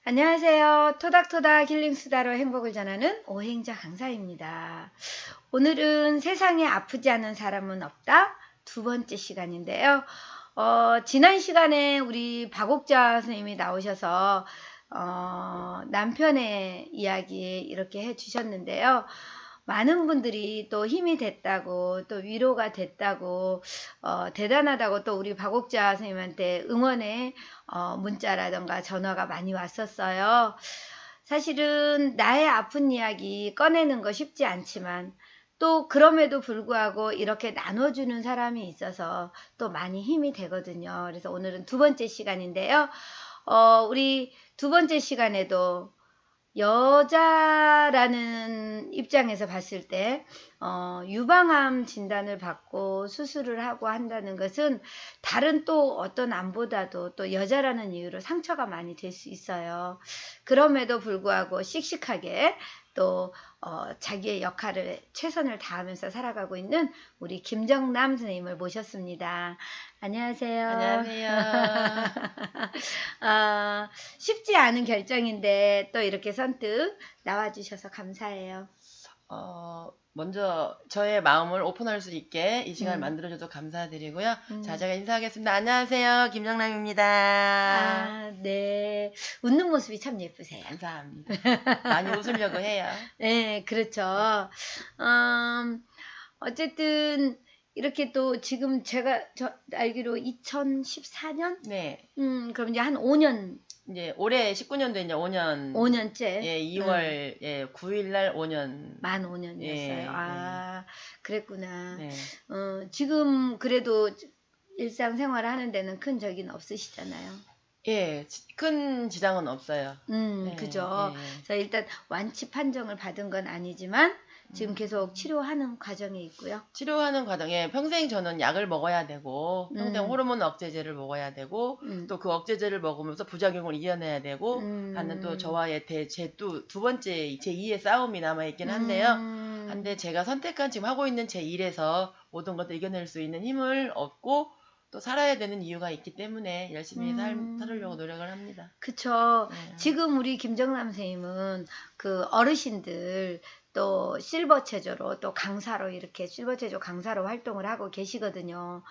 안녕하세요. 토닥토닥 힐링수다로 행복을 전하는 오행자 강사입니다. 오늘은 세상에 아프지 않은 사람은 없다. 두 번째 시간인데요. 지난 시간에 우리 박옥자 선생님이 나오셔서 남편의 이야기 이렇게 해주셨는데요. 많은 분들이 또 힘이 됐다고, 또 위로가 됐다고, 대단하다고 또 우리 박옥자 선생님한테 응원의 문자라던가 전화가 많이 왔었어요. 사실은 나의 아픈 이야기 꺼내는 거 쉽지 않지만 또 그럼에도 불구하고 이렇게 나눠주는 사람이 있어서 또 많이 힘이 되거든요. 그래서 오늘은 두 번째 시간인데요. 우리 두 번째 시간에도 여자라는 입장에서 봤을 때 유방암 진단을 받고 수술을 하고 한다는 것은 다른 또 어떤 암보다도 또 여자라는 이유로 상처가 많이 될 수 있어요. 그럼에도 불구하고 씩씩하게 또 자기의 역할을 최선을 다하면서 살아가고 있는 우리 김정남 선생님을 모셨습니다. 안녕하세요. 안녕하세요. 쉽지 않은 결정인데 또 이렇게 선뜻 나와주셔서 감사해요. 먼저 저의 마음을 오픈할 수 있게 이 시간을 만들어줘서 감사드리고요. 자, 제가 인사하겠습니다. 안녕하세요. 김정남입니다. 네. 웃는 모습이 참 예쁘세요. 감사합니다. 많이 웃으려고 해요. 네, 그렇죠. 어쨌든 이렇게 또 지금 제가 알기로 2014년? 네. 그럼 이제 한 5년. 이제 올해 19년도 이제 5년. 5년째. 예, 2월 9일 날 5년. 만 5년이었어요. 예, 그랬구나. 네. 지금 그래도 일상생활을 하는 데는 큰 적은 없으시잖아요. 예, 큰 지장은 없어요. 그죠. 그래서 일단 완치 판정을 받은 건 아니지만 지금 계속 치료하는 과정에 있고요. 치료하는 과정에 평생 저는 약을 먹어야 되고 평생 호르몬 억제제를 먹어야 되고 또 그 억제제를 먹으면서 부작용을 이겨내야 되고 하는 또 저와의 제 또 두 번째 제2의 싸움이 남아있긴 한데요. 한데 제가 선택한 지금 하고 있는 제 일에서 모든 것을 이겨낼 수 있는 힘을 얻고 또 살아야 되는 이유가 있기 때문에 열심히 살으려고 노력을 합니다. 그쵸. 지금 우리 김정남 선생님은 그 어르신들 또 실버 체조로 또 강사로 이렇게 실버 체조 강사로 활동을 하고 계시거든요.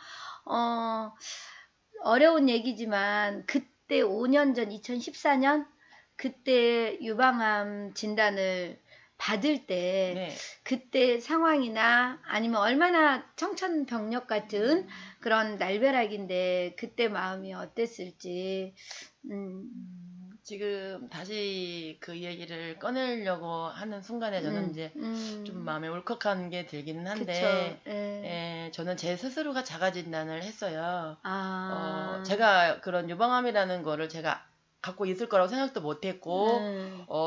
어려운 얘기지만 그때 5년 전 2014년 그때 유방암 진단을 받을 때 그때 상황이나 아니면 얼마나 청천벽력 같은 그런 날벼락인데 그때 마음이 어땠을지. 지금 다시 그 얘기를 꺼내려고 하는 순간에 저는 이제 좀 마음에 울컥한 게 들기는 한데 저는 제 스스로가 자가진단을 했어요. 제가 그런 유방암이라는 거를 제가 갖고 있을 거라고 생각도 못했고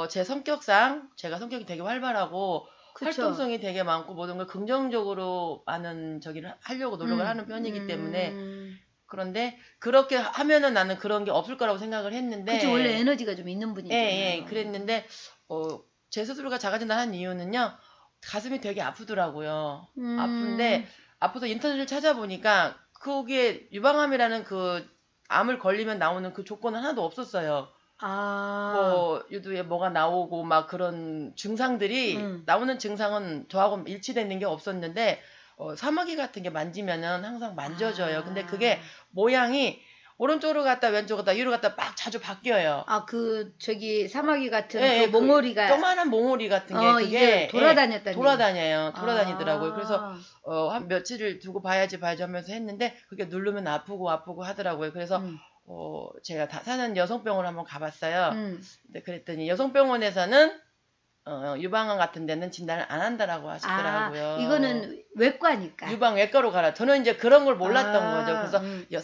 제 성격상 제가 성격이 되게 활발하고 활동성이 되게 많고 모든 걸 긍정적으로 많은 저기를 하려고 노력을 하는 편이기 때문에 그런데 그렇게 하면은 나는 그런 게 없을 거라고 생각을 했는데 그쵸, 원래 에너지가 좀 있는 분이잖아요. 그랬는데 제 스스로가 자가진단한 이유는요. 가슴이 되게 아프더라고요. 아픈데 아파서 인터넷을 찾아보니까 거기에 유방암이라는 그 암을 걸리면 나오는 그 조건은 하나도 없었어요. 유두에 뭐가 나오고 막 그런 증상들이 나오는 증상은 저하고 일치되는 게 없었는데 사마귀 같은 게 만지면은 항상 만져져요. 근데 그게 모양이 오른쪽으로 갔다 왼쪽으로 갔다 위로 갔다 막 자주 바뀌어요. 사마귀 같은 그 몽오리가 조그만한 몽오리 같은 게 그게 돌아다니더라고요. 그래서 한 며칠을 두고 봐야지 하면서 했는데 그게 누르면 아프고 하더라고요. 그래서 제가 사는 여성병원을 한번 가봤어요. 근데 그랬더니 여성병원에서는 유방암 같은 데는 진단을 안 한다라고 하시더라고요. 이거는 외과니까. 유방외과로 가라. 저는 이제 그런 걸 몰랐던 거죠. 그래서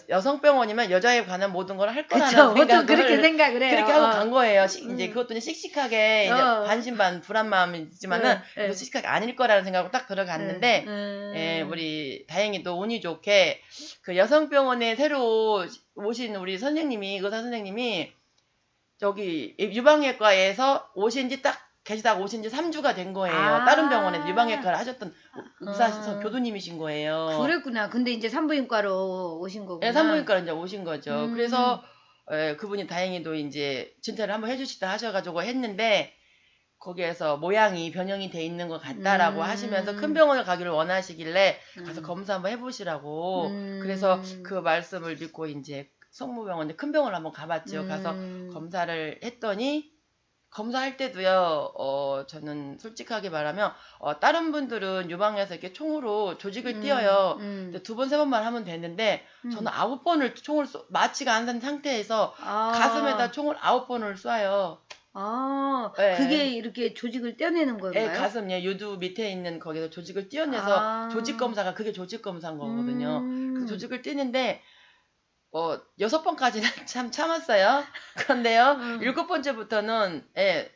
여성병원이면 여자에 관한 모든 걸 할 거라는 생각을 그렇게 생각을 해요. 그렇게 하고 간 거예요. 이제 그것도 이제 씩씩하게 이제 반신반 불안 마음이 있지만은 씩씩하게 아닐 거라는 생각으로 딱 들어갔는데 우리 다행히도 운이 좋게 그 여성병원에 새로 오신 우리 의사 선생님이 저기 유방외과에서 계시다가 오신 지 3주가 된 거예요. 다른 병원에서 유방외과를 하셨던 의사 교수님이신 거예요. 그랬구나. 근데 이제 산부인과로 오신 거구나. 네, 산부인과로 이제 오신 거죠. 그래서 그분이 다행히도 이제 진찰을 한번 해주시다 하셔가지고 했는데 거기에서 모양이 변형이 돼 있는 것 같다라고 하시면서 큰 병원을 가기를 원하시길래 가서 검사 한번 해보시라고 그래서 그 말씀을 듣고 이제 성모병원에 큰 병원을 한번 가봤죠. 가서 검사를 했더니 검사할 때도요, 저는 솔직하게 말하면, 다른 분들은 유방에서 이렇게 총으로 조직을 띄어요. 두 번, 세 번만 하면 되는데, 저는 9번을 총을 마취가 안 된 상태에서 가슴에다 총을 9번을 쏴요. 네. 그게 이렇게 조직을 떼어내는 건가요? 네, 가슴, 유두 밑에 있는 거기서 조직을 떼어내서 조직 검사가 그게 조직 검사인 거거든요. 그 조직을 떼는데, 6번까지는 참 참았어요. 그런데요, 7번째부터는,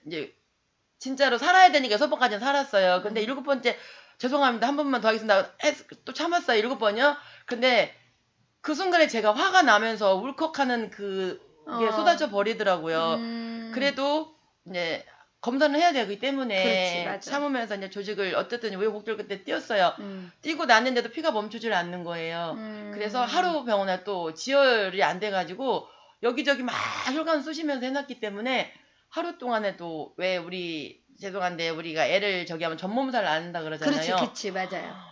이제, 진짜로 살아야 되니까 6번까지는 살았어요. 근데 7번째, 죄송합니다. 한 번만 더 하겠습니다. 또 참았어요. 7번이요. 근데, 그 순간에 제가 화가 나면서 울컥하는 그게 쏟아져 버리더라고요. 그래도, 이제, 검사는 해야 되기 때문에 그렇지, 참으면서 이제 조직을 어쨌든 우여곡절 그때 띄었어요. 띄고 났는데도 피가 멈추질 않는 거예요. 그래서 하루 병원에 또 지혈이 안 돼가지고 여기저기 막 혈관 쑤시면서 해놨기 때문에 하루 동안에도 왜 우리 죄송한데 우리가 애를 저기 하면 전몸살 앓는다 그러잖아요. 그렇지, 맞아요.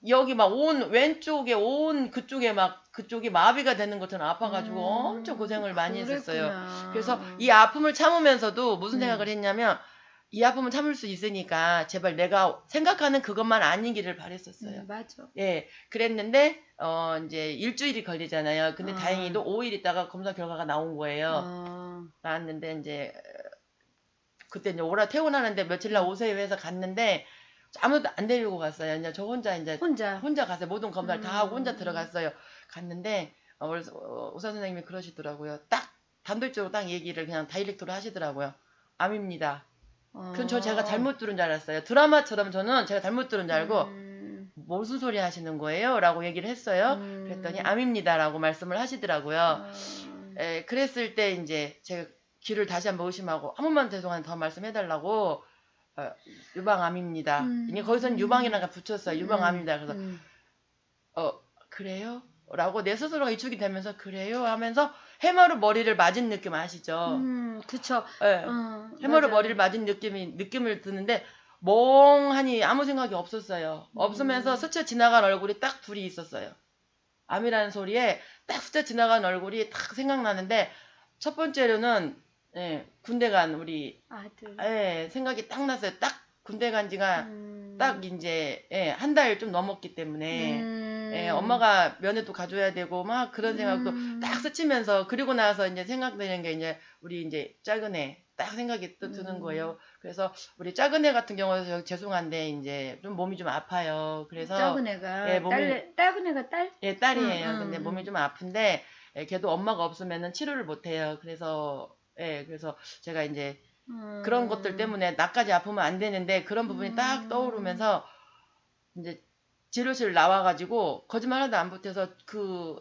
여기 막 온 왼쪽에 온 그쪽에 막 그쪽이 마비가 되는 것처럼 아파가지고 엄청 고생을 많이 했었어요. 그래서 이 아픔을 참으면서도 무슨 생각을 했냐면 이 아픔을 참을 수 있으니까 제발 내가 생각하는 그것만 아니기를 바랬었어요. 맞아. 예, 그랬는데 이제 일주일이 걸리잖아요. 근데 다행히도 5일 있다가 검사 결과가 나온 거예요. 나왔는데 이제 그때 이제 퇴원하는데 며칠 날 오세요 해서 갔는데 아무도 안 데리고 갔어요. 이제 저 혼자 갔어요. 모든 검사를 다 하고 혼자 들어갔어요. 갔는데 의사 선생님이 그러시더라고요. 딱 단도직으로 딱 얘기를 그냥 다이렉트로 하시더라고요. 암입니다. 그건 제가 잘못 들은 줄 알았어요. 드라마처럼 저는 제가 잘못 들은 줄 알고 무슨 소리 하시는 거예요? 라고 얘기를 했어요. 그랬더니 암입니다라고 말씀을 하시더라고요. 그랬을 때 이제 제가 귀를 다시 한번 의심하고 한 번만 죄송한데 더 말씀해달라고 유방암입니다. 이게 거기서는 유방이라고 붙였어요. 유방암입니다. 그래서 그래요? 라고 내 스스로가 위축이 되면서 그래요? 하면서 해머로 머리를 맞은 느낌 아시죠? 그쵸. 네. 해머로 머리를 맞은 느낌을 드는데 멍하니 아무 생각이 없었어요. 없으면서 스쳐 지나간 얼굴이 딱 둘이 있었어요. 암이라는 소리에 딱 스쳐 지나간 얼굴이 딱 생각나는데 첫 번째로는 군대 간 우리 아들. 생각이 딱 났어요. 딱 군대 간 지가 딱 이제 한 달 좀 넘었기 때문에 엄마가 면회도 가줘야 되고 막 그런 생각도 딱 스치면서 그리고 나서 이제 생각되는 게 이제 우리 이제 작은 애 딱 생각이 또 드는 거예요. 그래서 우리 작은 애 같은 경우는 죄송한데 이제 좀 몸이 좀 아파요. 그래서 작은 애가 작은 애가 딸? 예, 딸이에요. 근데 몸이 좀 아픈데 걔도 엄마가 없으면은 치료를 못 해요. 그래서 그래서 제가 이제 그런 것들 때문에 나까지 아프면 안 되는데 그런 부분이 딱 떠오르면서 이제 진료실 나와가지고 거짓말 하나도 안 보태서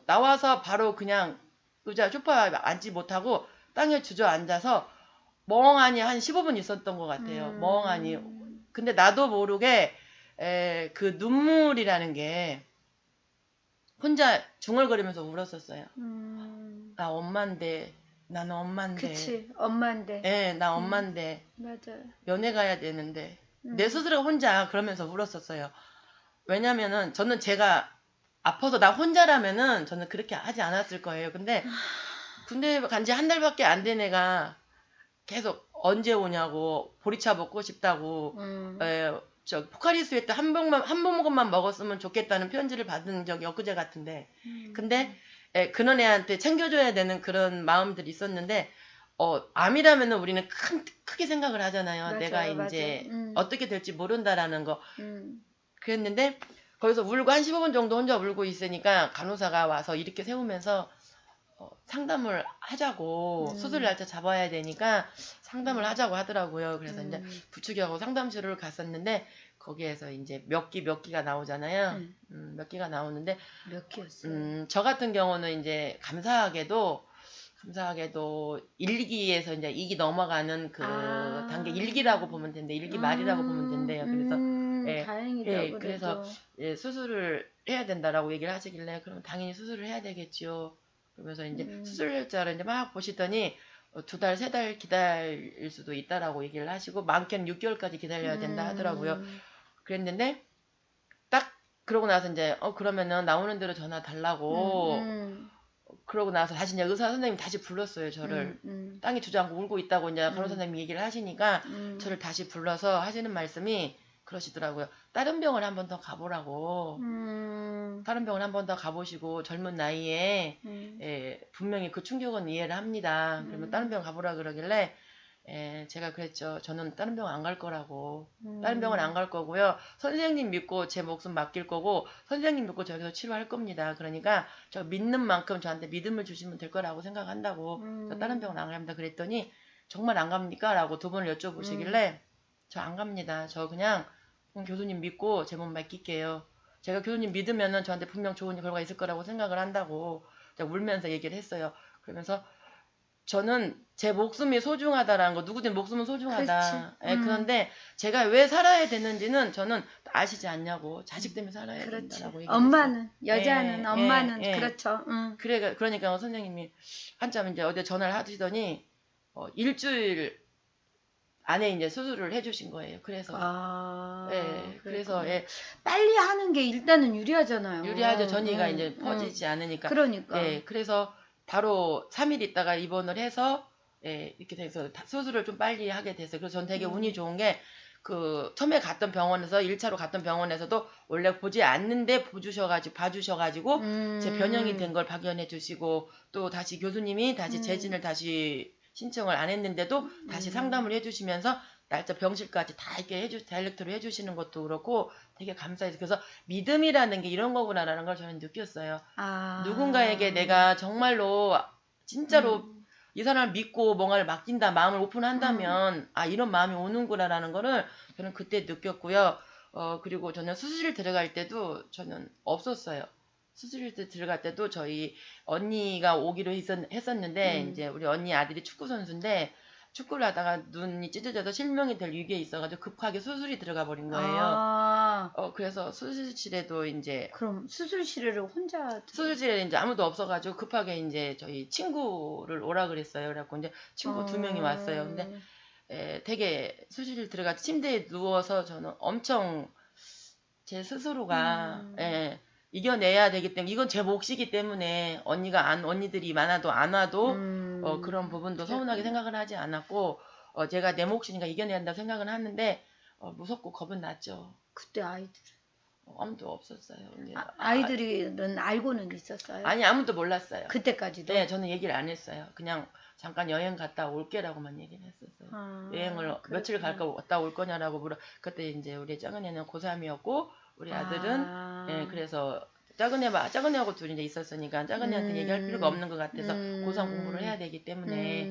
나와서 바로 그냥 의자 소파에 앉지 못하고 땅에 주저앉아서 멍하니 한 15분 있었던 것 같아요. 멍하니. 근데 나도 모르게 그 눈물이라는 게 혼자 중얼거리면서 울었었어요. 나 엄만데. 나는 엄만데. 그치, 엄만데. 나 엄만데. 맞아요. 면회 가야 되는데. 내 스스로 혼자 그러면서 울었었어요. 왜냐면은 저는 제가 아파서 나 혼자라면은 저는 그렇게 하지 않았을 거예요. 근데 군대 간 지 한 달밖에 안 된 애가 계속 언제 오냐고 보리차 먹고 싶다고 저 포카리 스웨트 한 모금만 먹었으면 좋겠다는 편지를 받은 적이 엊그제 같은데 근데 그런 애한테 챙겨줘야 되는 그런 마음들이 있었는데 암이라면은 우리는 크게 생각을 하잖아요. 맞아요, 내가 이제 어떻게 될지 모른다라는 거. 그랬는데 거기서 울고 한 15분 정도 혼자 울고 있으니까 간호사가 와서 이렇게 세우면서 상담을 하자고 수술 날짜 잡아야 되니까 상담을 하자고 하더라고요. 그래서 이제 부축이하고 상담실을 갔었는데 거기에서 이제 몇 기가 나오잖아요. 몇 기가 나오는데 몇 기였어요? 저 같은 경우는 이제 감사하게도 1기에서 이제 2기 넘어가는 그 단계 1기라고 보면 된대. 1기 말이라고 보면 된대요. 그래서 다행이다. 그래서 수술을 해야 된다라고 얘기를 하시길래 그럼 당연히 수술을 해야 되겠죠. 그러면서 이제 수술자를 이제 막 보시더니 2달, 3달 기다릴 수도 있다라고 얘기를 하시고 많게는 6개월까지 기다려야 된다 하더라고요. 그랬는데 딱 그러고 나서 이제 그러면은 나오는 대로 전화 달라고 그러고 나서 다시 이제 의사 선생님이 다시 불렀어요, 저를. 땅이 주저앉고 울고 있다고 이제 간호 선생님이 얘기를 하시니까 저를 다시 불러서 하시는 말씀이 그러시더라고요. 다른 병원 한 번 더 가보라고. 다른 병원 한 번 더 가보시고 젊은 나이에 분명히 그 충격은 이해를 합니다. 그러면 다른 병원 가보라 그러길래 제가 그랬죠. 저는 다른 병원 안 갈 거라고. 다른 병원 안 갈 거고요. 선생님 믿고 제 목숨 맡길 거고 선생님 믿고 저기서 치료할 겁니다. 그러니까 저 믿는 만큼 저한테 믿음을 주시면 될 거라고 생각한다고. 저 다른 병원 안 갑니다. 그랬더니 정말 안 갑니까? 라고 2번을 여쭤보시길래 저 안 갑니다. 저 그냥 교수님 믿고 제 몸 맡길게요. 제가 교수님 믿으면은 저한테 분명 좋은 결과가 있을 거라고 생각을 한다고 제가 울면서 얘기를 했어요. 그러면서 저는 제 목숨이 소중하다라는 거, 누구든 목숨은 소중하다. 그런데 제가 왜 살아야 되는지는 저는 아시지 않냐고. 자식 때문에 살아야 된다라고 얘기했어요. 엄마는, 여자는, 엄마는, 그렇죠. 그러니까 선생님이 한참 이제 어디 전화를 하시더니 일주일 안에 이제 수술을 해주신 거예요. 그래서 그래서 빨리 하는 게 일단은 유리하잖아요. 유리하죠. 전이가 이제 퍼지지 않으니까. 그러니까. 그래서 바로 3일 있다가 입원을 해서 이렇게 돼서 수술을 좀 빨리 하게 됐어요. 그래서 전 되게 운이 좋은 게 그 처음에 갔던 병원에서 1차로 갔던 병원에서도 원래 보지 않는데 봐주셔가지고 제 변형이 된 걸 발견해 주시고 또 다시 교수님이 다시 재진을 다시 신청을 안 했는데도 다시 상담을 해주시면서 날짜 병실까지 다 이렇게 다이렉트로 해주시는 것도 그렇고 되게 감사해서 그래서 믿음이라는 게 이런 거구나라는 걸 저는 느꼈어요. 누군가에게 내가 정말로 진짜로 이 사람을 믿고 뭔가를 맡긴다 마음을 오픈한다면 이런 마음이 오는구나라는 거를 저는 그때 느꼈고요. 그리고 저는 수술실 들어갈 때도 저는 없었어요. 수술실 들어갈 때도 저희 언니가 오기로 했었는데 이제 우리 언니 아들이 축구 선수인데 축구를 하다가 눈이 찢어져서 실명이 될 위기에 있어가지고 급하게 수술이 들어가 버린 거예요. 그래서 수술실에도 이제 그럼 수술실을 혼자 수술실에 이제 아무도 없어가지고 급하게 이제 저희 친구를 오라 그랬어요. 그래갖고 이제 친구 2명이 왔어요. 근데 되게 수술실 들어가 침대에 누워서 저는 엄청 제 스스로가 이겨내야 되기 때문에 이건 제 몫이기 때문에 언니들이 많아도 안 와도 그런 부분도 서운하게 생각을 하지 않았고 제가 내 몫이니까 이겨내야 한다고 생각은 하는데 무섭고 겁은 났죠. 그때 아이들 아무도 없었어요. 아이들은 알고는 있었어요? 아니 아무도 몰랐어요. 그때까지도? 네, 저는 얘기를 안 했어요. 그냥 잠깐 여행 갔다 올게라고만 얘기를 했었어요. 여행을 며칠 갔다 올 거냐라고 그때 이제 우리 작은 애는 고3이었고 우리 아들은 그래서 작은 애하고 둘이 이제 있었으니까 작은 애한테 얘기할 필요가 없는 것 같아서 고3 공부를 해야 되기 때문에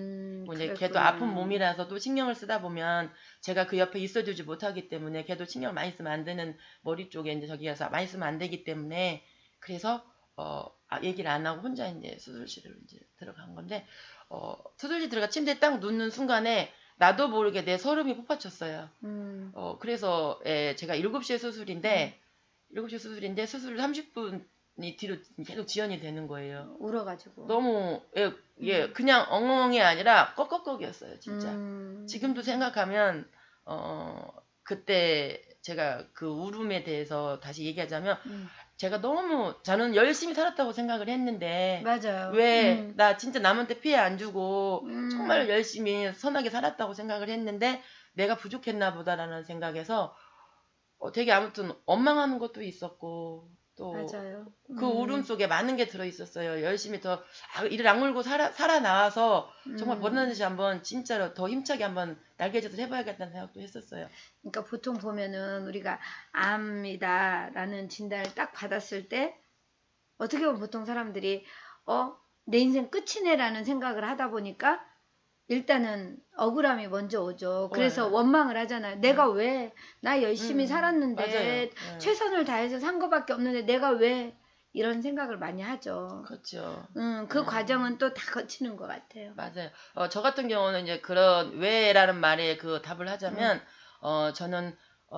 뭐 이제 걔도 아픈 몸이라서도 신경을 쓰다 보면 제가 그 옆에 있어주지 못하기 때문에 걔도 신경을 많이 쓰면 안 되는 머리 쪽에 이제 저기에서 많이 쓰면 안 되기 때문에 그래서 얘기를 안 하고 혼자 이제 수술실을 이제 들어간 건데 수술실 들어가 침대에 딱 눕는 순간에 나도 모르게 내 소름이 폭받쳤어요. 그래서 제가 7시에 수술인데 7시 수술인데 수술 30분이 뒤로 계속 지연이 되는 거예요. 울어가지고. 너무 그냥 엉엉이 아니라 꺽꺽꺽이었어요. 진짜. 지금도 생각하면 그때 제가 그 울음에 대해서 다시 얘기하자면 제가 너무 저는 열심히 살았다고 생각을 했는데 맞아요. 왜 나 진짜 남한테 피해 안 주고 정말 열심히 선하게 살았다고 생각을 했는데 내가 부족했나 보다라는 생각에서 되게 아무튼 원망하는 것도 있었고 또 맞아요. 그 울음 속에 많은 게 들어있었어요. 열심히 더 이를 악물고 살아나와서 정말 버릇난 듯이 한번 진짜로 더 힘차게 한번 날개짓을 해봐야겠다는 생각도 했었어요. 그러니까 보통 보면은 우리가 암이다라는 진단을 딱 받았을 때 어떻게 보면 보통 사람들이 내 인생 끝이네라는 생각을 하다 보니까 일단은 억울함이 먼저 오죠. 그래서 원망을 하잖아요. 내가 왜 나 열심히 살았는데 최선을 다해서 산 거밖에 없는데 내가 왜 이런 생각을 많이 하죠. 그렇죠. 그 과정은 또 다 거치는 것 같아요. 맞아요. 저 같은 경우는 이제 그런 왜라는 말에 그 답을 하자면 저는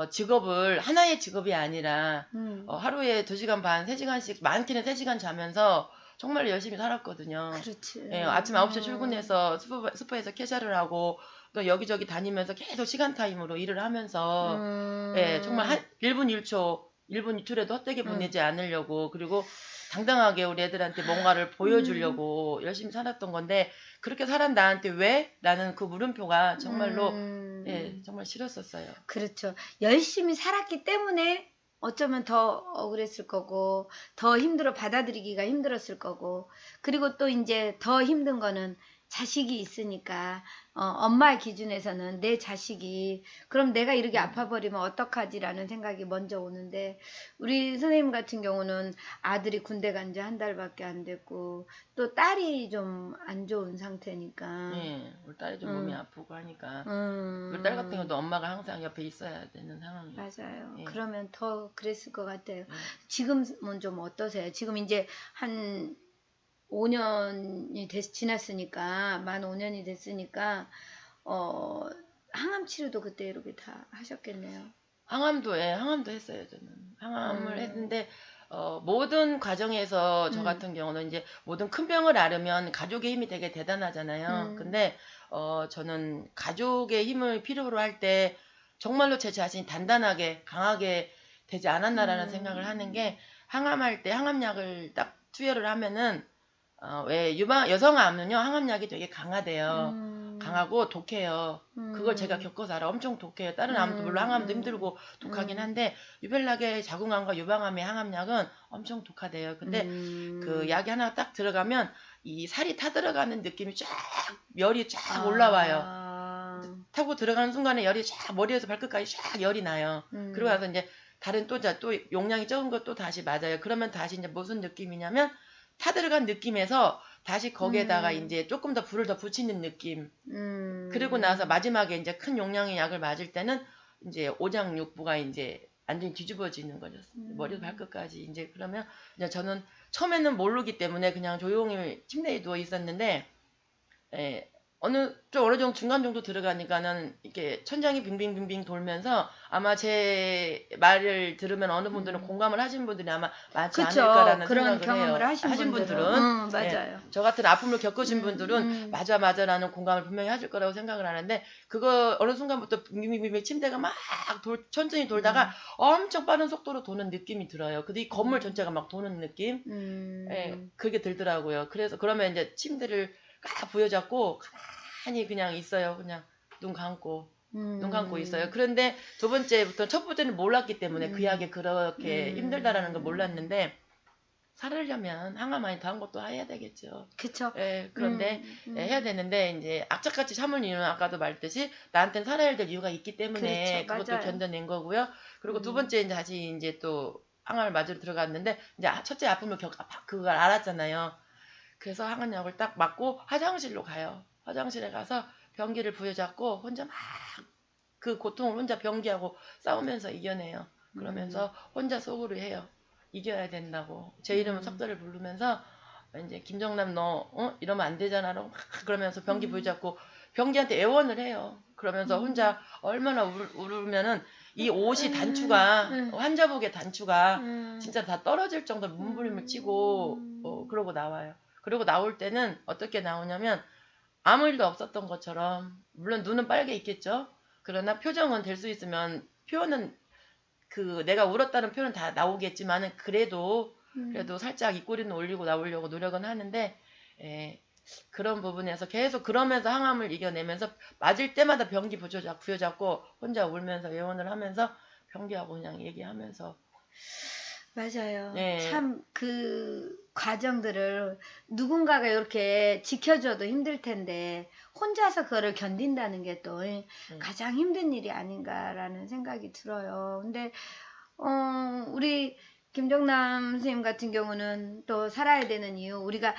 직업을 하나의 직업이 아니라 하루에 2시간 반, 3시간씩 많게는 3시간 자면서 정말 열심히 살았거든요. 그렇지. 예, 아침 9시에 출근해서 슈퍼에서 캐셔를 하고 또 여기저기 다니면서 계속 시간 타임으로 일을 하면서 예, 정말 1분 1초라도 헛되게 보내지 않으려고 그리고 당당하게 우리 애들한테 뭔가를 보여주려고 열심히 살았던 건데 그렇게 살은 나한테 왜? 라는 그 물음표가 정말로 예, 정말 싫었었어요. 그렇죠. 열심히 살았기 때문에 어쩌면 더 억울했을 거고 더 받아들이기가 힘들었을 거고 그리고 또 이제 더 힘든 거는 자식이 있으니까 엄마의 기준에서는 내 자식이 그럼 내가 이렇게 아파버리면 어떡하지라는 생각이 먼저 오는데 우리 선생님 같은 경우는 아들이 군대 간 지 한 달밖에 안 됐고 또 딸이 좀 안 좋은 상태니까 네, 우리 딸이 좀 몸이 아프고 하니까 우리 딸 같은 경우도 엄마가 항상 옆에 있어야 되는 상황이에요. 맞아요. 예. 그러면 더 그랬을 것 같아요. 지금은 좀 어떠세요? 지금 이제 한 5년이 지났으니까 만 5년이 됐으니까 항암 치료도 그때 이렇게 다 하셨겠네요. 항암도 했어요. 저는 항암을 했는데 모든 과정에서 저 같은 경우는 이제 모든 큰 병을 앓으면 가족의 힘이 되게 대단하잖아요. 근데 저는 가족의 힘을 필요로 할 때 정말로 제 자신이 단단하게 강하게 되지 않았나라는 생각을 하는 게 항암할 때 항암약을 딱 투여를 하면은 왜 여성암은요 항암약이 되게 강하대요. 강하고 독해요. 그걸 제가 겪어서 알아. 엄청 독해요. 다른 암도 물론 항암도 힘들고 독하긴 한데 유별나게 자궁암과 유방암의 항암약은 엄청 독하대요. 근데 그 약이 하나 딱 들어가면 이 살이 타 들어가는 느낌이 열이 쫙 올라와요. 타고 들어가는 순간에 열이 쫙 머리에서 발끝까지 쫙 열이 나요. 그러고 나서 이제 다른 또 용량이 적은 것도 다시 맞아요. 그러면 다시 이제 무슨 느낌이냐면 타 들어간 느낌에서 다시 거기에다가 이제 조금 더 불을 더 붙이는 느낌. 그리고 나서 마지막에 이제 큰 용량의 약을 맞을 때는 이제 오장육부가 이제 완전히 뒤집어지는 거죠. 머리부터 발끝까지. 이제 그러면 이제 저는 처음에는 모르기 때문에 그냥 조용히 침대에 누워 있었는데, 어느 정도 중간 정도 들어가니까는 이렇게 천장이 빙빙빙빙 돌면서 아마 제 말을 들으면 어느 분들은 공감을 하신 분들이 아마 많지 않을까라는 그런 생각을 경험을 해요. 하신 분들은 맞아요. 저 같은 아픔을 겪으신 분들은 맞아라는 공감을 분명히 하실 거라고 생각을 하는데 그거 어느 순간부터 빙빙빙빙 침대가 막 천천히 돌다가 엄청 빠른 속도로 도는 느낌이 들어요. 근데 이 건물 전체가 막 도는 느낌? 그게 들더라고요. 그래서 그러면 이제 침대를 딱 부여잡고 가만히 그냥 있어요. 그냥 눈 감고 있어요. 그런데 첫 번째는 몰랐기 때문에 그 약이 그렇게 힘들다라는 걸 몰랐는데 살으려면 항암 많이 다른 것도 해야 되겠죠. 그쵸. 그런데 해야 되는데 이제 악착같이 참을 이유는 아까도 말했듯이 나한테는 살아야 될 이유가 있기 때문에 그렇죠. 그것도 맞아요. 견뎌낸 거고요. 그리고 두 번째 다시 이제 또 항암을 맞으러 들어갔는데 이제 첫째 아픔을 그걸 알았잖아요. 그래서 항암약을 딱 맞고 화장실로 가요. 화장실에 가서 변기를 부여잡고 혼자 막 그 고통을 혼자 변기하고 싸우면서 이겨내요. 그러면서 혼자 속으로 해요. 이겨야 된다고. 제 이름은 석도를 부르면서 이제 김정남 너 이러면 안 되잖아라고 막 그러면서 변기 부여잡고 변기한테 애원을 해요. 그러면서 혼자 얼마나 울으면은 이 옷이 단추가 환자복의 단추가 진짜 다 떨어질 정도로 몸부림을 치고 그러고 나와요. 그러고 나올 때는 어떻게 나오냐면 아무 일도 없었던 것처럼 물론 눈은 빨개 있겠죠. 그러나 표정은 될 수 있으면 표현은 그 내가 울었다는 표현은 다 나오겠지만은 그래도 살짝 입꼬리는 올리고 나오려고 노력은 하는데 그런 부분에서 계속 그러면서 항암을 이겨내면서 맞을 때마다 변기 부여잡고 혼자 울면서 애원을 하면서 변기하고 그냥 얘기하면서 맞아요. 참 그 과정들을 누군가가 이렇게 지켜줘도 힘들 텐데 혼자서 그거를 견딘다는 게 또 가장 힘든 일이 아닌가라는 생각이 들어요. 근데 우리 김정남 선생님 같은 경우는 또 살아야 되는 이유, 우리가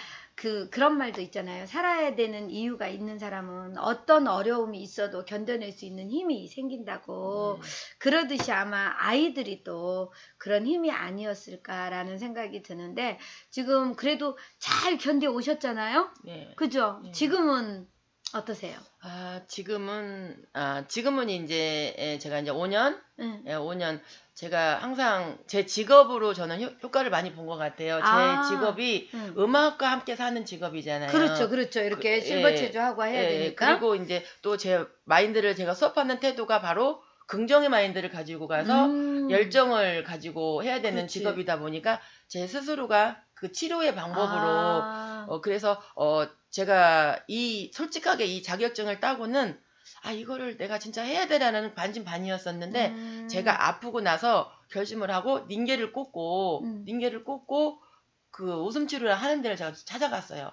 그런 말도 있잖아요. 살아야 되는 이유가 있는 사람은 어떤 어려움이 있어도 견뎌낼 수 있는 힘이 생긴다고. 그러듯이 아마 아이들이 또 그런 힘이 아니었을까라는 생각이 드는데 지금 그래도 잘 견뎌 오셨잖아요. 그죠? 지금은 어떠세요? 지금은 이제 제가 이제 5년, 응. 5년 제가 항상 제 직업으로 저는 효과를 많이 본 것 같아요. 제 직업이 음악과 함께 사는 직업이잖아요. 그렇죠, 그렇죠. 이렇게 실버 체조하고 해야 되니까. 그리고 이제 또 제 마인드를 제가 수업하는 태도가 바로 긍정의 마인드를 가지고 가서 열정을 가지고 해야 되는 그렇지. 직업이다 보니까 제 스스로가 그 치료의 방법으로 그래서 제가 솔직하게 이 자격증을 따고는 이거를 내가 진짜 해야 되라는 반신반의였었는데 제가 아프고 나서 결심을 하고 닌게를 꽂고 그 웃음 치료를 하는 데를 제가 찾아갔어요.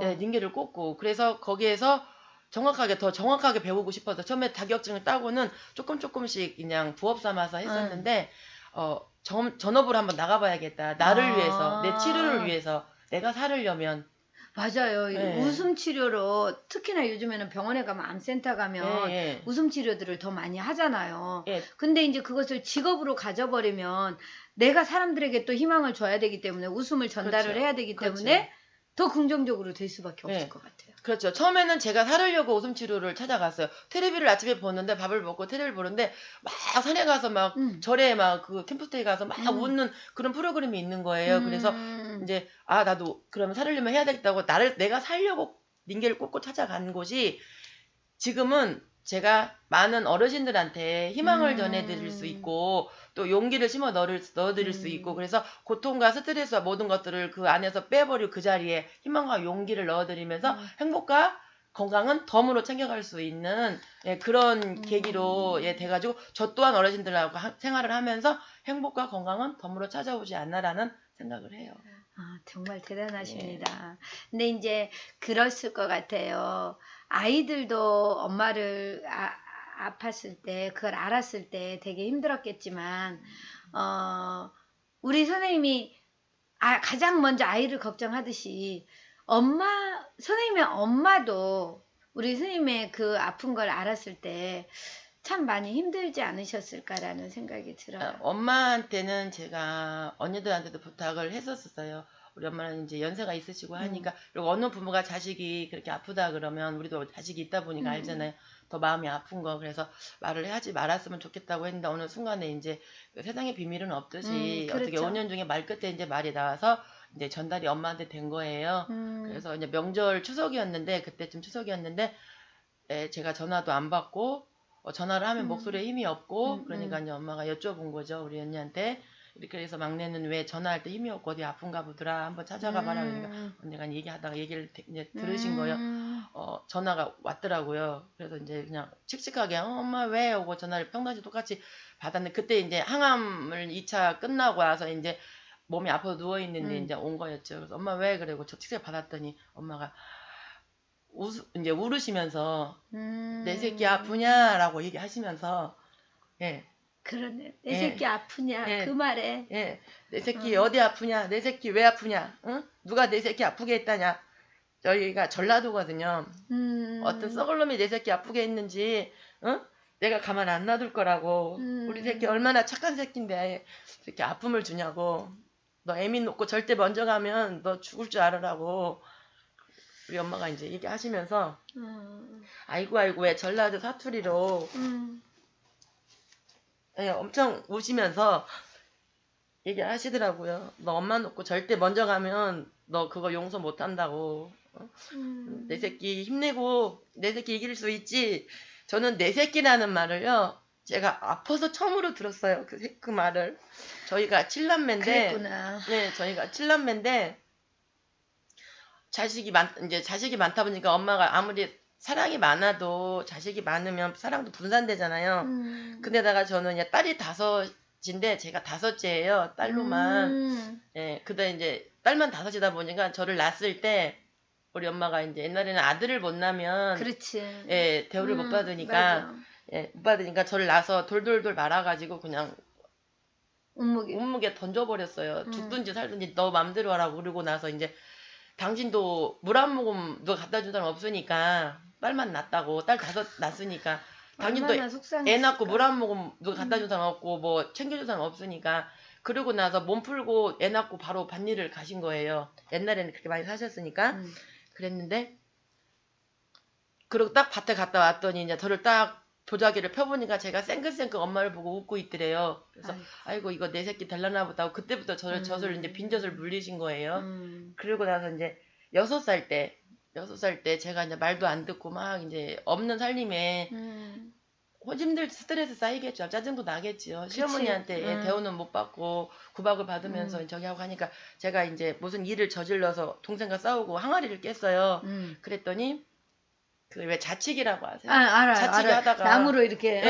네, 닌게를 꽂고 그래서 거기에서 더 정확하게 배우고 싶어서 처음에 자격증을 따고는 조금씩 그냥 부업 삼아서 했었는데 전업으로 한번 나가봐야겠다. 나를 위해서, 내 치료를 위해서, 내가 살으려면. 맞아요. 웃음 치료로 특히나 요즘에는 병원에 가면 암센터 가면 웃음 치료들을 더 많이 하잖아요. 근데 이제 그것을 직업으로 가져버리면 내가 사람들에게 또 희망을 줘야 되기 때문에 웃음을 전달을 해야 되기 때문에 더 긍정적으로 될 수밖에 없을 것 같아요. 그렇죠. 처음에는 제가 살으려고 웃음 치료를 찾아갔어요. 테레비를 아침에 보는데 밥을 먹고 테레비를 보는데 막 산에 가서 막 절에 막 그 캠프스테이 가서 막 웃는 그런 프로그램이 있는 거예요. 그래서 이제 나도 그러면 살으려면 해야 되겠다고 내가 살려고 닌게를 꽂고 찾아간 곳이 지금은 제가 많은 어르신들한테 희망을 전해드릴 수 있고 또 용기를 심어 넣어드릴 수 있고 그래서 고통과 스트레스와 모든 것들을 그 안에서 빼버리고 그 자리에 희망과 용기를 넣어드리면서 행복과 건강은 덤으로 챙겨갈 수 있는 그런 계기로 돼가지고 저 또한 어르신들하고 생활을 하면서 행복과 건강은 덤으로 찾아오지 않나라는 생각을 해요. 정말 대단하십니다. 근데 이제 그랬을 것 같아요. 아이들도 엄마를 아팠을 때 그걸 알았을 때 되게 힘들었겠지만 우리 선생님이 가장 먼저 아이를 걱정하듯이 선생님의 엄마도 우리 선생님의 그 아픈 걸 알았을 때 참 많이 힘들지 않으셨을까라는 생각이 들어요. 엄마한테는 제가 언니들한테도 부탁을 했었어요. 우리 엄마는 이제 연세가 있으시고 하니까 그리고 어느 부모가 자식이 그렇게 아프다 그러면 우리도 자식이 있다 보니까 알잖아요. 더 마음이 아픈 거 그래서 말을 하지 말았으면 좋겠다고 했는데 어느 순간에 이제 세상에 비밀은 없듯이 그렇죠. 어떻게 5년 중에 말 끝에 이제 말이 나와서 이제 전달이 엄마한테 된 거예요. 그래서 이제 명절 추석이었는데 그때쯤 추석이었는데 제가 전화도 안 받고 전화를 하면 목소리에 힘이 없고 그러니까 이제 엄마가 여쭤본 거죠. 우리 언니한테. 이렇게 해서 막내는 왜 전화할 때 힘이 없고 어디 아픈가 보더라. 한번 찾아가 봐라. 그러니까 언니가 얘기하다가 얘기를 이제 들으신 거예요. 전화가 왔더라고요. 그래서 이제 그냥 칙칙하게 엄마 왜? 오고 전화를 평상시 똑같이 받았는데 그때 이제 항암을 2차 끝나고 와서 이제 몸이 아파서 누워있는데 이제 온 거였죠. 그래서 엄마 왜? 그러고 저 칙칙 받았더니 엄마가 이제 울으시면서 내 새끼 아프냐라고 얘기하시면서 그러네. 내 새끼 아프냐 그 말에 내 새끼 어디 아프냐 내 새끼 왜 아프냐 응? 누가 내 새끼 아프게 했다냐 저희가 전라도거든요. 어떤 썩을 놈이 내 새끼 아프게 했는지 응? 내가 가만 안 놔둘 거라고 우리 새끼 얼마나 착한 새끼인데 새끼 아픔을 주냐고 너 애미 놓고 절대 먼저 가면 너 죽을 줄 알으라고 우리 엄마가 이제 얘기하시면서 아이고 왜 전라도 사투리로 엄청 우시면서 얘기하시더라고요. 너 엄마 놓고 절대 먼저 가면 너 그거 용서 못 한다고. 내 새끼 힘내고 내 새끼 이길 수 있지. 저는 내 새끼라는 말을요. 제가 아파서 처음으로 들었어요. 그 말을. 저희가 7남매인데 그랬구나. 네, 저희가 7남매인데 자식이 많다 보니까 엄마가 아무리 사랑이 많아도 자식이 많으면 사랑도 분산되잖아요. 근데다가 저는 이제 딸이 5인데 제가 5째예요. 딸로만. 근데 이제 딸만 5이다 보니까 저를 낳았을 때 우리 엄마가 이제 옛날에는 아들을 못 낳으면 그렇지. 대우를 못 받으니까 못 받으니까 저를 낳아서 돌돌돌 말아가지고 그냥 운묵에 던져버렸어요. 죽든지 살든지 너 맘대로 하라고 그러고 나서 이제 당신도 물 한 모금 누가 갖다 준 사람 없으니까 딸만 낳았다고 딸 5 낳았으니까 당신도 애 낳고 물 한 모금 누가 갖다 준 사람 없고 뭐 챙겨준 사람 없으니까 그러고 나서 몸 풀고 애 낳고 바로 밭일을 가신 거예요. 옛날에는 그렇게 많이 사셨으니까 그랬는데 그리고 딱 밭에 갔다 왔더니 이제 저를 딱 도자기를 펴보니까 제가 쌩긋쌩긋 엄마를 보고 웃고 있더래요. 그래서 아이고 이거 내 새끼 될라나 보다 하고 그때부터 젖을 이제 빈젖을 물리신 거예요. 그러고 나서 이제 6살 때 제가 이제 말도 안 듣고 막 이제 없는 살림에 힘들 스트레스 쌓이겠죠. 짜증도 나겠죠. 시어머니한테 대우는 못 받고 구박을 받으면서 저기 하고 하니까 제가 이제 무슨 일을 저질러서 동생과 싸우고 항아리를 깼어요. 그랬더니 그 왜 자치기라고 하세요? 알아요. 자치기 알아요. 하다가 나무로 이렇게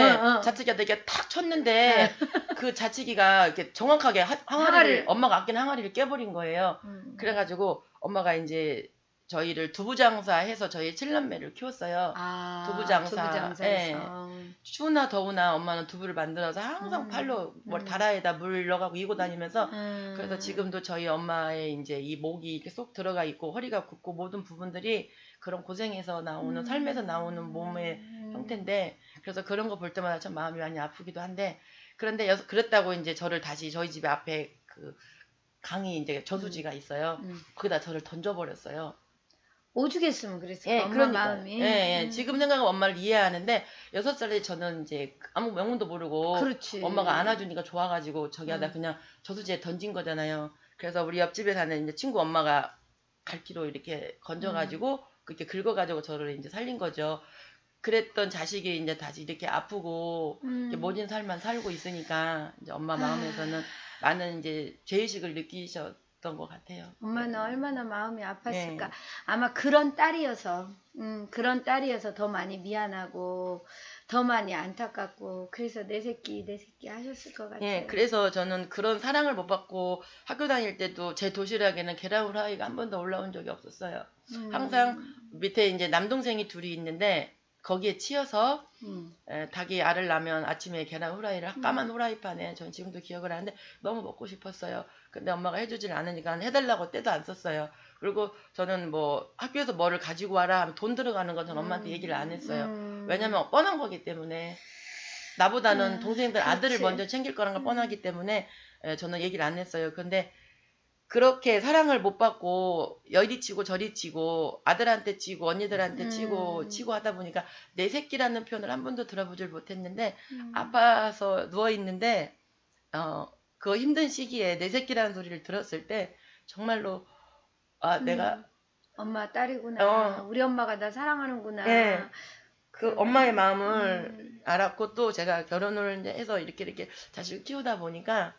자치기 하다가 이렇게 탁 쳤는데 그 자치기가 이렇게 정확하게 항아리를 엄마가 아끼는 항아리를 깨버린 거예요. 그래가지고 엄마가 이제 저희를 두부장사해서 저희 7남매를 키웠어요. 두부장사해서. 추우나 더우나 엄마는 두부를 만들어서 항상 팔로 다라에다 물 넣어가고 이고 다니면서 그래서 지금도 저희 엄마의 이제 이 목이 이렇게 쏙 들어가 있고 허리가 굽고 모든 부분들이 그런 고생에서 나오는 삶에서 나오는 몸의 형태인데 그래서 그런 거 볼 때마다 참 마음이 많이 아프기도 한데 그런데 그랬다고 이제 저를 다시 저희 집에 앞에 그 강이 이제 저수지가 있어요. 거기다 저를 던져버렸어요. 오죽했으면 그랬어요. 엄마 마음이. 지금 생각하면 엄마를 이해하는데 6살에 저는 이제 아무 명문도 모르고 그렇지. 엄마가 안아주니까 좋아가지고 저기 하다 그냥 저수지에 던진 거잖아요. 그래서 우리 옆집에 사는 이제 친구 엄마가 갈기로 이렇게 건져가지고 그렇게 긁어가지고 저를 이제 살린 거죠. 그랬던 자식이 이제 다시 이렇게 아프고 이렇게 모진 삶만 살고 있으니까 이제 엄마 마음에서는 많은 이제 죄의식을 느끼셨던 것 같아요. 엄마는 얼마나 마음이 아팠을까. 아마 그런 딸이어서 더 많이 미안하고 더 많이 안타깝고 그래서 내 새끼 하셨을 것 같아요. 그래서 저는 그런 사랑을 못 받고 학교 다닐 때도 제 도시락에는 계란 후라이가 한 번도 올라온 적이 없었어요. 항상 밑에 이제 남동생이 둘이 있는데 거기에 치여서 닭이 알을 낳으면 아침에 계란 후라이를 까만 후라이판에 전 지금도 기억을 하는데 너무 먹고 싶었어요. 근데 엄마가 해주질 않으니까 해달라고 때도 안 썼어요. 그리고 저는 뭐 학교에서 뭐를 가지고 와라 하면 돈 들어가는 건 전 엄마한테 얘기를 안 했어요. 왜냐면 뻔한 거기 때문에 나보다는 동생들 아들을 먼저 챙길 거란 걸 뻔하기 때문에 저는 얘기를 안 했어요. 근데 그렇게 사랑을 못 받고 여리 치고 저리 치고 아들한테 치고 언니들한테 치고 하다 보니까 내 새끼라는 표현을 한 번도 들어보질 못했는데 아파서 누워있는데 그 힘든 시기에 내 새끼라는 소리를 들었을 때 정말로 내가 엄마 딸이구나. 우리 엄마가 나 사랑하는구나. 그 엄마의 마음을 알았고 또 제가 결혼을 이제 해서 이렇게 자식을 키우다 보니까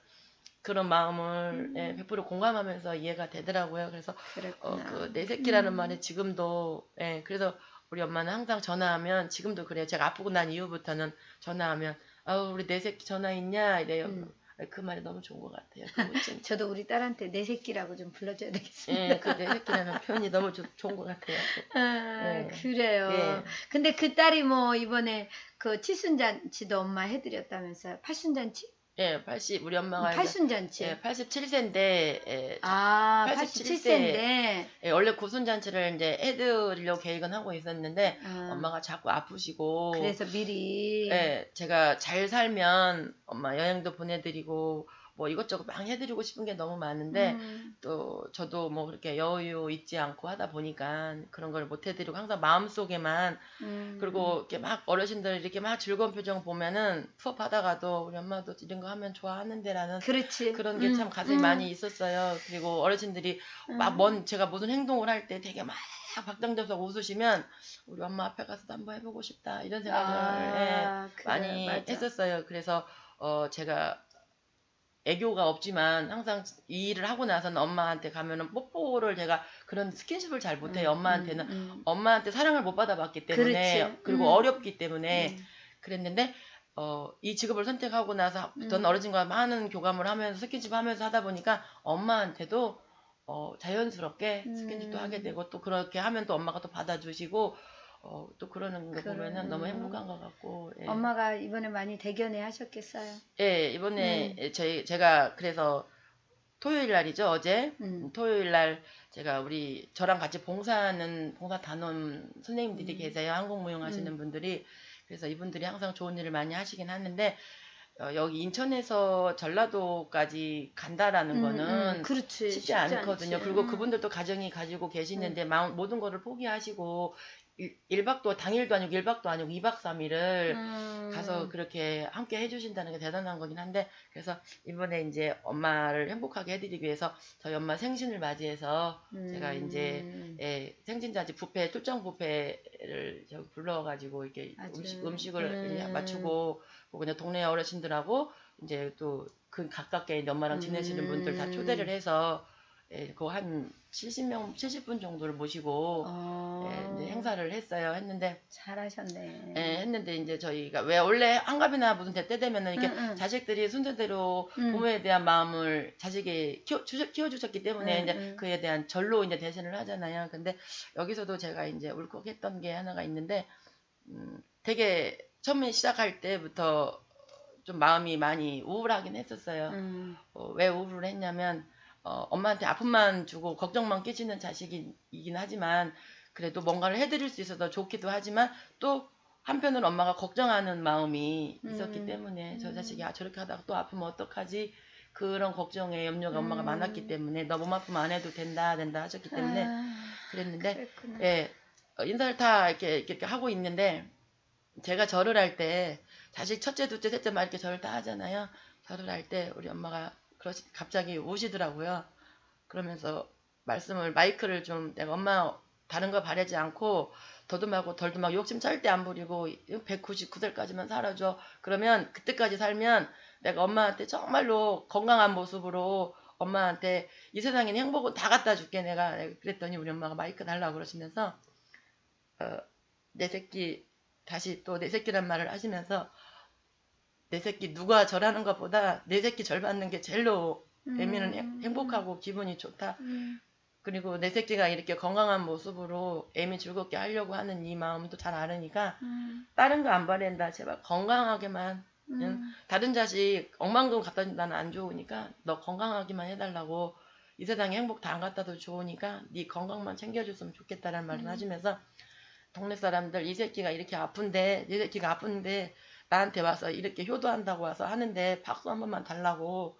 그런 마음을 100% 공감하면서 이해가 되더라고요. 그래서 그 내 새끼라는 말에 지금도 그래서 우리 엄마는 항상 전화하면 지금도 그래요. 제가 아프고 난 이후부터는 전화하면 우리 내 새끼 전화 있냐 이래요. 그 말이 너무 좋은 것 같아요. 저도 우리 딸한테 내 새끼라고 좀 불러줘야 되겠습니다. 그 내 새끼라는 표현이 너무 좋은 것 같아요. 그래요. 근데 그 딸이 뭐 이번에 그 칠순잔치도 엄마 해드렸다면서요? 팔순잔치? 우리 엄마가 팔순잔치. 87세인데 87세인데 원래 고순잔치를 이제 해드리려고 계획은 하고 있었는데 엄마가 자꾸 아프시고 그래서 미리 제가 잘 살면 엄마 여행도 보내드리고 뭐 이것저것 막 해드리고 싶은 게 너무 많은데 또 저도 뭐 그렇게 여유 있지 않고 하다 보니까 그런 걸 못 해드리고 항상 마음속에만 그리고 이렇게 막 어르신들 이렇게 막 즐거운 표정 보면은 수업하다가도 우리 엄마도 이런 거 하면 좋아하는데라는 그런 게 참 가슴이 많이 있었어요. 그리고 어르신들이 막 제가 무슨 행동을 할 때 되게 막 박장대소 웃으시면 우리 엄마 앞에 가서도 한번 해보고 싶다 이런 생각을 많이 했었어요. 그래서 제가 애교가 없지만 항상 이 일을 하고 나서는 엄마한테 가면은 뽀뽀를 제가 그런 스킨십을 잘 못해요. 엄마한테는 엄마한테 사랑을 못 받아봤기 때문에 그리고 어렵기 때문에 그랬는데 이 직업을 선택하고 나서부터는 어르신과 많은 교감을 하면서 스킨십 하면서 하다 보니까 엄마한테도 자연스럽게 스킨십도 하게 되고 또 그렇게 하면 또 엄마가 또 받아주시고 또 그러는 거 보면은 너무 행복한 것 같고. 엄마가 이번에 많이 대견해 하셨겠어요? 이번에 제가 그래서 토요일 날이죠, 어제. 토요일 날 제가 저랑 같이 봉사하는 봉사 단원 선생님들이 계세요. 한국무용 하시는 분들이. 그래서 이분들이 항상 좋은 일을 많이 하시긴 하는데 여기 인천에서 전라도까지 간다라는 거는 쉽지 않거든요. 그리고 그분들도 가정이 가지고 계시는데 모든 거를 포기하시고 1박도 당일도 아니고 1박도 아니고 2박 3일을 가서 그렇게 함께 해주신다는 게 대단한 거긴 한데, 그래서 이번에 이제 엄마를 행복하게 해드리기 위해서 저희 엄마 생신을 맞이해서 제가 이제 생신잔치 뷔페, 출장 뷔페를 불러가지고 이렇게 음식을 맞추고, 그냥 동네 어르신들하고 이제 또 그 가깝게 이제 엄마랑 지내시는 분들 다 초대를 해서 그 한 70명, 70분 정도를 모시고 이제 행사를 했는데 잘하셨네. 했는데 이제 저희가 왜 원래 한갑이나 무슨 때 되면은 이렇게 자식들이 순서대로 부모에 대한 마음을 자식이 키워주셨기 때문에 이제 그에 대한 절로 이제 대신을 하잖아요. 근데 여기서도 제가 이제 울컥했던 게 하나가 있는데, 되게 처음에 시작할 때부터 좀 마음이 많이 우울하긴 했었어요. 왜 우울을 했냐면, 엄마한테 아픔만 주고 걱정만 끼치는 자식이긴 하지만, 그래도 뭔가를 해드릴 수 있어서 좋기도 하지만, 또 한편으로 엄마가 걱정하는 마음이 있었기 때문에, 저 자식이 저렇게 하다가 또 아프면 어떡하지? 그런 걱정에 염려가 엄마가 많았기 때문에, 너 몸 아프면 안 해도 된다 하셨기 때문에 그랬는데, 인사를 다 이렇게 하고 있는데, 제가 절을 할 때, 자식 첫째, 둘째, 셋째 막 이렇게 절을 다 하잖아요. 절을 할 때 우리 엄마가 갑자기 우시더라고요. 그러면서 마이크를 좀, 내가 엄마 다른 거 바라지 않고 더듬하고 덜듬하고 욕심 절대 안 부리고 199살까지만 살아줘. 그러면 그때까지 살면 내가 엄마한테 정말로 건강한 모습으로 엄마한테 이 세상에 행복은 다 갖다 줄게 내가. 그랬더니 우리 엄마가 마이크 달라고 그러시면서 내 새끼, 다시 또 내 새끼란 말을 하시면서, 내 새끼 누가 절하는 것보다 내 새끼 절 받는 게 제일로 애미는 행복하고 기분이 좋다. 그리고 내 새끼가 이렇게 건강한 모습으로 애미 즐겁게 하려고 하는 이 마음도 잘 알으니까 다른 거 안 바란다. 제발 건강하게만. 다른 자식 억만금 갖다 준다는 안 좋으니까 너 건강하기만 해달라고. 이 세상에 행복 다 안 갖다도 좋으니까 네 건강만 챙겨줬으면 좋겠다라는 말을 하시면서, 동네 사람들 이 새끼가 이렇게 아픈데, 이 새끼가 아픈데 나한테 와서 이렇게 효도한다고 와서 하는데 박수 한 번만 달라고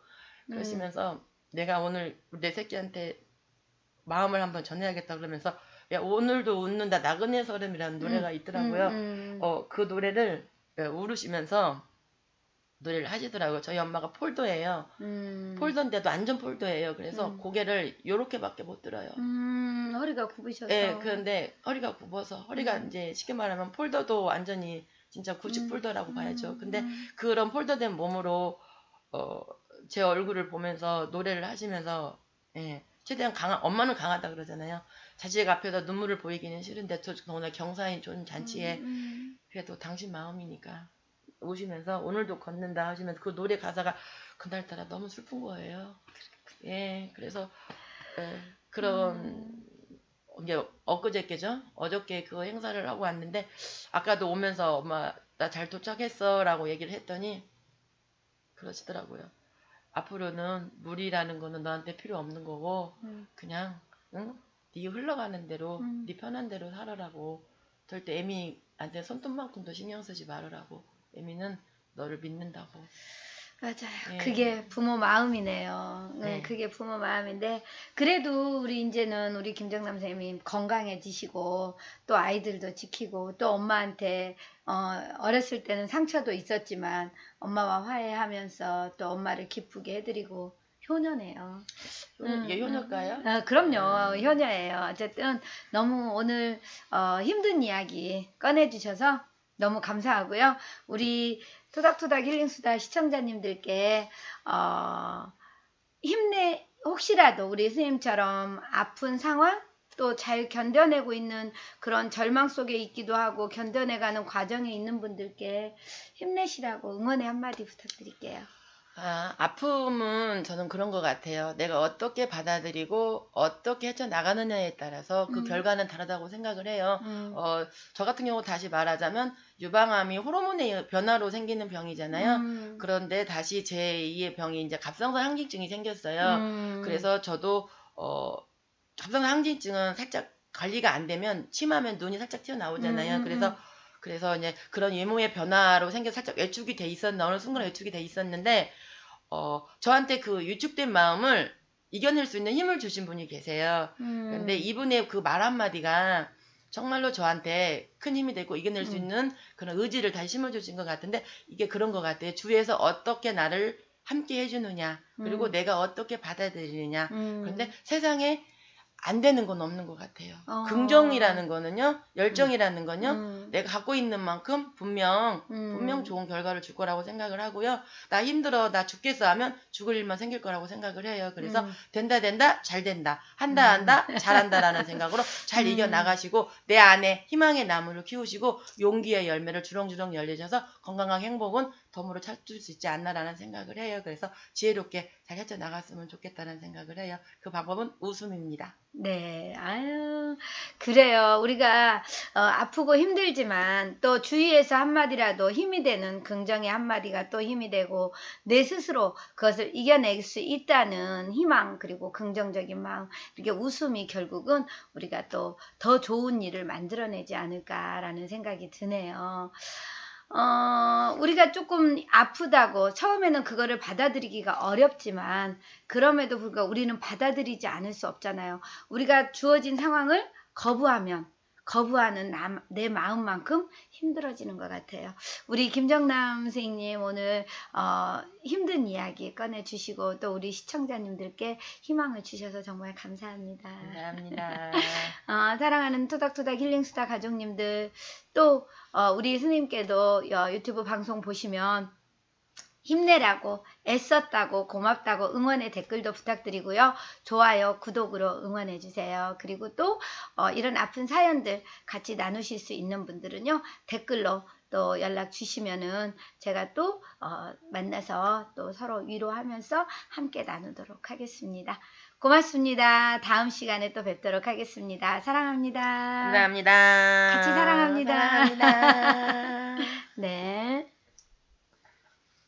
그러시면서, 내가 오늘 내 새끼한테 마음을 한번 전해야겠다 그러면서, 야, 오늘도 웃는다 나그네 서름이라는 노래가 있더라고요. 그 노래를 울으시면서 노래를 하시더라고요. 저희 엄마가 폴더예요. 폴더인데도 안전 폴더예요. 그래서 고개를 요렇게밖에 못 들어요. 허리가 굽으셔서. 네, 그런데 허리가 굽어서, 허리가 이제 쉽게 말하면 폴더도 완전히 진짜 구식 폴더라고 봐야죠. 근데 그런 폴더된 몸으로 제 얼굴을 보면서 노래를 하시면서, 최대한 엄마는 강하다 그러잖아요. 자식 앞에서 눈물을 보이기는 싫은데 더구나 경사인 좋은 잔치에 그래도 당신 마음이니까 오시면서 오늘도 걷는다 하시면서, 그 노래 가사가 그날따라 너무 슬픈 거예요. 그래서 그런 이제 엊그저께죠. 어저께 그 행사를 하고 왔는데, 아까도 오면서 엄마 나 잘 도착했어 라고 얘기를 했더니 그러시더라고요. 앞으로는 물이라는 거는 너한테 필요 없는 거고 그냥 네 흘러가는 대로 네 편한 대로 살아라고. 절대 애미한테 손톱만큼도 신경 쓰지 말으라고. 애미는 너를 믿는다고. 맞아요. 그게 부모 마음이네요. 그게 부모 마음인데, 그래도 우리 이제는 우리 김정남 선생님 건강해지시고 또 아이들도 지키고, 또 엄마한테 어렸을 때는 상처도 있었지만 엄마와 화해하면서 또 엄마를 기쁘게 해드리고 효녀네요. 얘 효녀일까요? 그럼요. 효녀예요. 어쨌든 너무 오늘 힘든 이야기 꺼내주셔서 너무 감사하고요. 우리 토닥토닥 힐링수다 시청자님들께 혹시라도 우리 선생님처럼 아픈 상황, 또 잘 견뎌내고 있는 그런 절망 속에 있기도 하고 견뎌내가는 과정에 있는 분들께 힘내시라고 응원의 한마디 부탁드릴게요. 아픔은 저는 그런 것 같아요. 내가 어떻게 받아들이고 어떻게 헤쳐나가느냐에 따라서 그 결과는 다르다고 생각을 해요. 저 같은 경우 다시 말하자면 유방암이 호르몬의 변화로 생기는 병이잖아요. 그런데 다시 제2의 병이 이제 갑상선 항진증이 생겼어요. 그래서 저도 갑상선 항진증은 살짝 관리가 안 되면 침하면 눈이 살짝 튀어나오잖아요. 그래서 이제 그런 외모의 변화로 생겨 살짝 외축이 돼 어느 순간 외축이 돼 있었는데, 저한테 그 위축된 마음을 이겨낼 수 있는 힘을 주신 분이 계세요. 근데 이분의 그 말 한마디가 정말로 저한테 큰 힘이 되고 이겨낼 수 있는 그런 의지를 다시 심어주신 것 같은데 이게 그런 것 같아요. 주위에서 어떻게 나를 함께 해주느냐 그리고 내가 어떻게 받아들이느냐 그런데 세상에 안 되는 건 없는 것 같아요. 긍정이라는 거는요, 열정이라는 건요, 내가 갖고 있는 만큼 분명 좋은 결과를 줄 거라고 생각을 하고요. 나 힘들어, 나 죽겠어 하면 죽을 일만 생길 거라고 생각을 해요. 그래서 된다, 잘 된다, 한다, 잘한다라는 생각으로 잘 이겨나가시고 내 안에 희망의 나무를 키우시고 용기의 열매를 주렁주렁 열리셔서 건강한 행복은 덤으로 찾을 수 있지 않나라는 생각을 해요. 그래서 지혜롭게 잘 헤쳐나갔으면 좋겠다는 생각을 해요. 그 방법은 웃음입니다. 네, 아유, 그래요. 우리가 아프고 힘들지만 또 주위에서 한마디라도 힘이 되는 긍정의 한마디가 또 힘이 되고 내 스스로 그것을 이겨낼 수 있다는 희망 그리고 긍정적인 마음 이렇게 웃음이 결국은 우리가 또 더 좋은 일을 만들어내지 않을까라는 생각이 드네요. 우리가 조금 아프다고 처음에는 그거를 받아들이기가 어렵지만 그럼에도 불구하고 우리는 받아들이지 않을 수 없잖아요. 우리가 주어진 상황을 거부하는 내 마음만큼 힘들어지는 것 같아요. 우리 김정남 선생님 오늘 힘든 이야기 꺼내주시고 또 우리 시청자님들께 희망을 주셔서 정말 감사합니다. 감사합니다. 사랑하는 토닥토닥 힐링스타 가족님들 또 우리 스님께도 유튜브 방송 보시면 힘내라고 애썼다고 고맙다고 응원의 댓글도 부탁드리고요. 좋아요, 구독으로 응원해주세요. 그리고 또 이런 아픈 사연들 같이 나누실 수 있는 분들은요. 댓글로 또 연락 주시면은 제가 또 만나서 또 서로 위로하면서 함께 나누도록 하겠습니다. 고맙습니다. 다음 시간에 또 뵙도록 하겠습니다. 사랑합니다. 감사합니다. 같이 사랑합니다. 사랑합니다. 네.